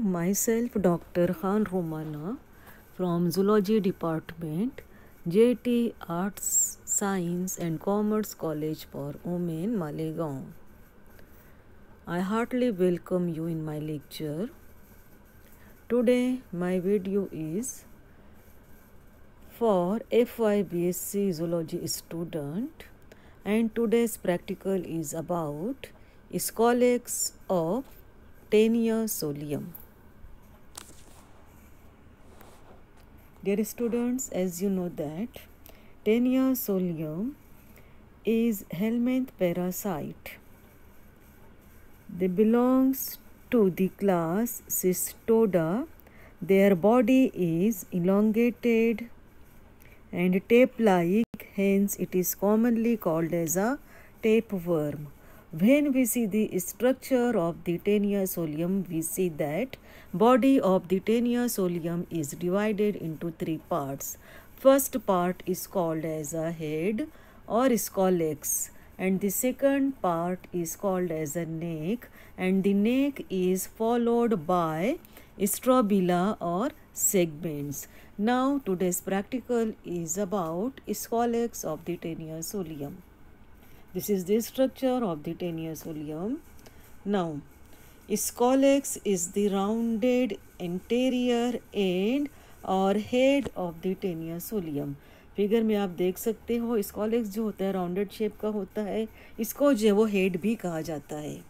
myself Dr. Khan Romana from Zoology Department, JT Arts, Science and Commerce College for Women, Malegaon. I heartily welcome you in my lecture. Today my video is for FY BSc Zoology student, and today's practical is about Scolex of Taenia solium. Dear students, as you know that Taenia solium is helminth parasite. They belongs to the class Cystoda. Their body is elongated and tape-like, hence it is commonly called as a tapeworm. When we see the structure of the Taenia solium, we see that body of the Taenia solium is divided into three parts. First part is called as a head or scolex, and the second part is called as a neck, and the neck is followed by strobila or segments. Now today's practical is about scolex of the Taenia solium. This is the structure of the Taenia solium. Now, scolex is the rounded anterior end or head of the Taenia solium. Figure में आप देख सकते हो scolex जो होता है rounded shape का होता है, इसको जो वो हेड भी कहा जाता है.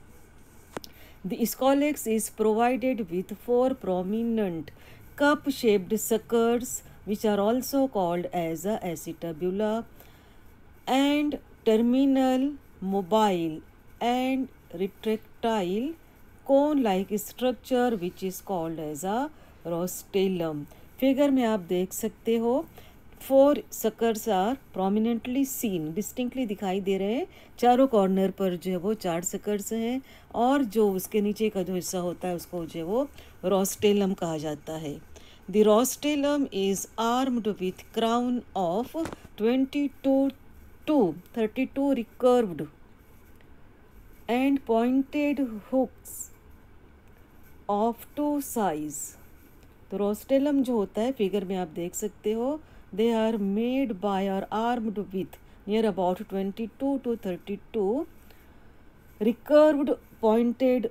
The scolex is provided with four prominent cup-shaped suckers, which are also called as a acetabula, and terminal, mobile and retractile cone-like structure which is called as a rostellum. Figure में आप देख सकते हो four suckers are prominently seen, distinctly दिखाई दे रहे हैं. चारों कॉर्नर पर जो है वो 4 सकर्स हैं, और जो उसके नीचे का जो हिस्सा होता है उसको जो है वो रोस्टेलम कहा जाता है. The rostellum is armed with crown of 22 to 32 recurved and pointed hooks of 2 size. तो रोस्टेलम जो होता है फिगर में आप देख सकते हो, they are made by or armed with near about 22 to 32 recurved pointed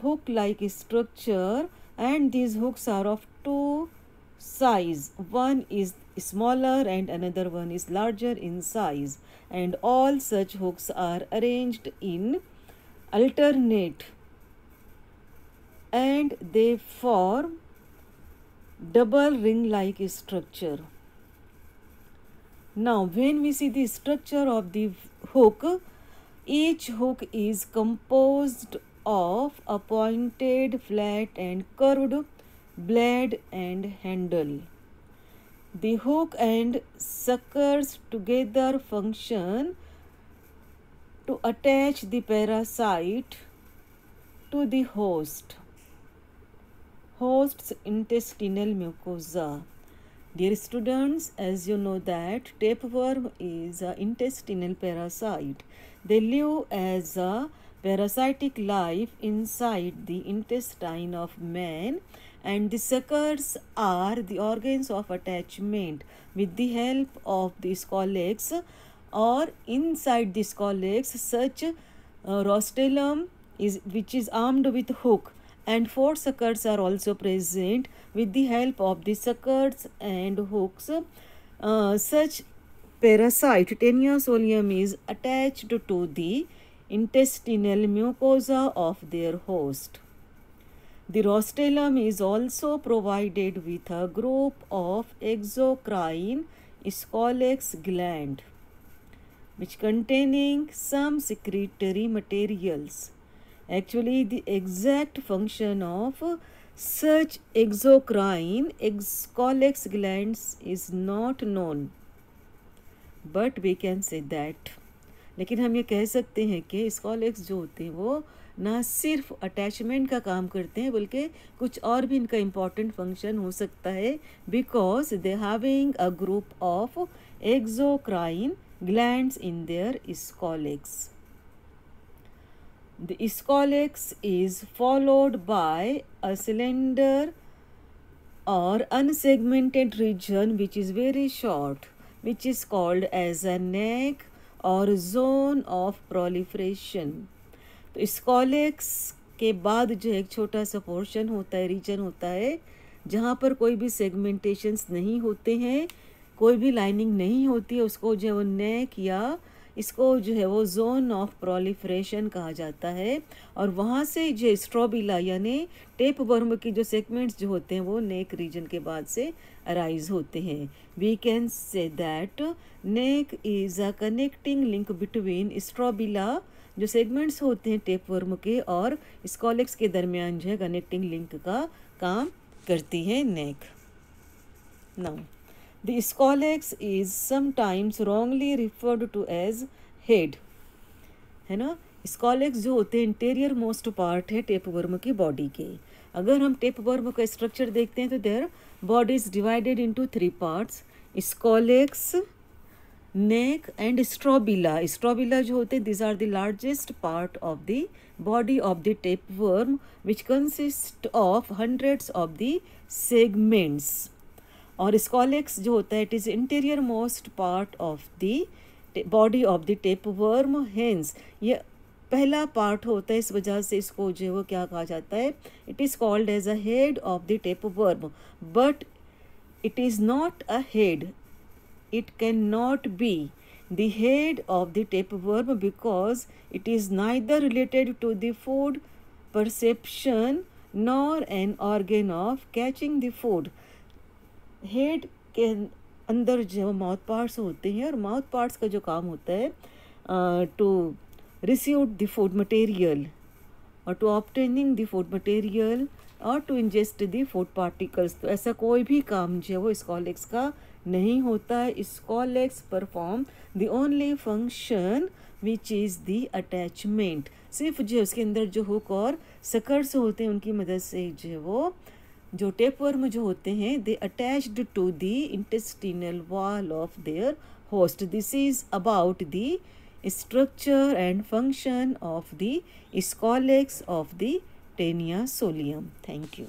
hook like structure, and these hooks are of 2 size. One is smaller and another one is larger in size, and all such hooks are arranged in alternate and they form double ring like structure. Now when we see the structure of the hook, each hook is composed of a pointed, flat and curved blade and handle. The hook and suckers together function to attach the parasite to the host's intestinal mucosa. Dear students, as you know that tapeworm is an intestinal parasite. They live as a parasitic life inside the intestine of man, and the suckers are the organs of attachment. With the help of the scolex or inside the scolex, such rostellum is which is armed with hook, and 4 suckers are also present. With the help of the suckers and hooks, such parasite Taenia solium is attached to the intestinal mucosa of their host. The rostellum is also provided with a group of exocrine scolex gland which containing some secretory materials. Actually, the exact function of such exocrine scolex glands is not known, but we can say that. लेकिन हम ये कह सकते हैं कि scolex जो होते हैं वो ना सिर्फ अटैचमेंट का काम करते हैं, बल्कि कुछ और भी इनका इम्पॉर्टेंट फंक्शन हो सकता है, because they having a group of exocrine glands in their scolex. The scolex is followed by a cylinder or unsegmented region which is very short, which is called as a neck or zone of proliferation. तो scolex के बाद जो एक छोटा सा portion होता है, reason होता है, जहाँ पर कोई भी सेगमेंटेशंस नहीं होते हैं, कोई भी लाइनिंग नहीं होती है, उसको जो है वो नेक या इसको जो है वो जोन ऑफ प्रोलिफरेशन कहा जाता है। और वहाँ से जो स्ट्रोबिला यानी टेप वर्म की जो सेगमेंट्स जो होते हैं वो नेक रीजन के बाद से अराइज होते हैं। We can say that neck is a connecting link between strobila, जो सेगमेंट्स होते हैं टेप वर्म के और स्कॉलेक्स के दरमियान जो है कनेक्टिंग लिंक का काम करती है neck. Now the scolex is sometimes wrongly referred to as head, है ना। स्कॉलेक्स जो होते हैं इंटीरियर मोस्ट पार्ट है टेप वर्म की बॉडी के। अगर हम टेप वर्म का स्ट्रक्चर देखते हैं तो their body is divided into 3 parts, scolex, neck and strobila. Strobila जो होते हैं this are the largest part of the body of the tapeworm which consist of hundreds of the segments. और scolex जो होता है it is interior most part of the body of the tapeworm, hence ये पहला part होता है, इस वजह से इसको जो है वो क्या कहा जाता है, it is called as a head of the tapeworm, but it is not a head. It cannot be the head of the tapeworm because it is neither related to the food perception nor an organ of catching the food. Head के अंदर जो mouth parts होते हैं और mouth parts का जो काम होता है to receive the food material और to obtaining the food material और to ingest the food particles, तो ऐसा कोई भी काम जो है वो स्कॉलेक्स का नहीं होता है। Scolex perform the only function which is the attachment, सिर्फ जो उसके अंदर जो हुक और सकर्स होते हैं उनकी मदद से जो है वो जो टेपवर्म जो होते हैं they attached to the intestinal wall of their host. This is about the structure and function of the scolex of the Taenia solium. Thank you.